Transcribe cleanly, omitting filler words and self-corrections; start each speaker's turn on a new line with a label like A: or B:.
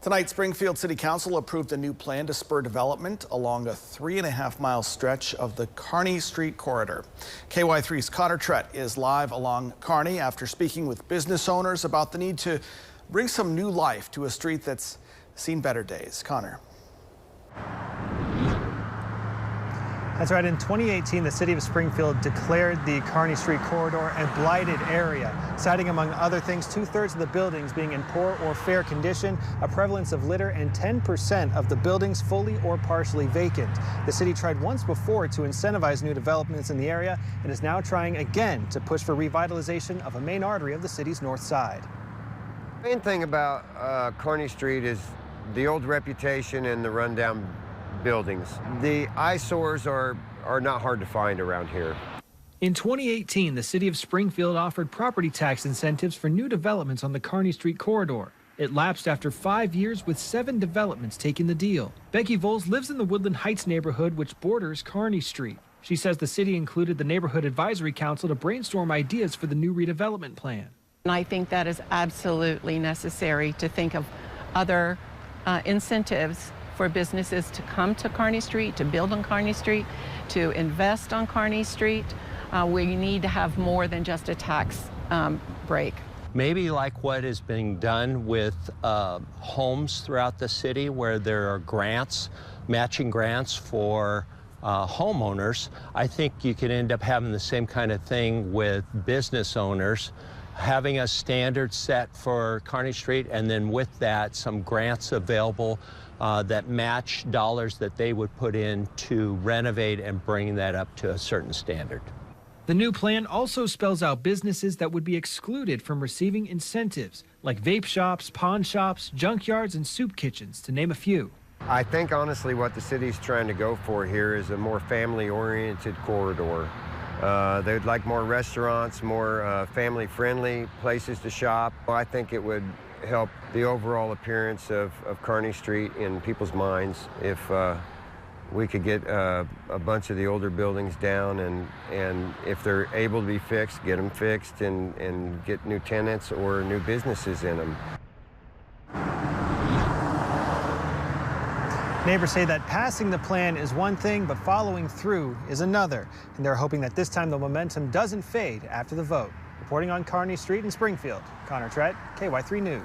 A: Tonight, Springfield City Council approved a new plan to spur development along a 3.5-mile stretch of the Kearney Street Corridor. KY3's Connor Trett is live along Kearney after speaking with business owners about the need to bring some new life to a street that's seen better days. Connor.
B: That's right. In 2018, the city of Springfield declared the Kearney Street Corridor a blighted area, citing, among other things, 2/3 of the buildings being in poor or fair condition, a prevalence of litter, and 10% of the buildings fully or partially vacant. The city tried once before to incentivize new developments in the area and is now trying again to push for revitalization of a main artery of the city's north side.
C: The main thing about Kearney Street is the old reputation and the rundown buildings. The eyesores are not hard to find around here.
D: In 2018, the city of Springfield offered property tax incentives for new developments on the Kearney Street Corridor. It lapsed after 5 years, with 7 developments taking the deal. Becky Voles lives in the Woodland Heights neighborhood, which borders Kearney Street. She says the city included the Neighborhood Advisory Council to brainstorm ideas for the new redevelopment plan.
E: And I think that is absolutely necessary to think of other incentives for businesses to come to Kearney Street, to build on Kearney Street, to invest on Kearney Street. We need to have more than just a tax break.
F: Maybe like what is being done with homes throughout the city, where there are grants, matching grants for homeowners. I think you could end up having the same kind of thing with business owners, having a standard set for Kearney Street, and then with that, some grants available that match dollars that they would put in to renovate and bring that up to a certain standard.
D: The new plan also spells out businesses that would be excluded from receiving incentives, like vape shops, pawn shops, junkyards, and soup kitchens, to name a few.
C: I think honestly what the city's trying to go for here is a more family-oriented corridor. They'd like more restaurants, more family-friendly places to shop. I think it would help the overall appearance of Kearney Street in people's minds if we could get a bunch of the older buildings down, and if they're able to be fixed, get them fixed and get new tenants or new businesses in them.
B: Neighbors say that passing the plan is one thing, but following through is another. And they're hoping that this time the momentum doesn't fade after the vote. Reporting on Kearney Street in Springfield, Connor Trett, KY3 News.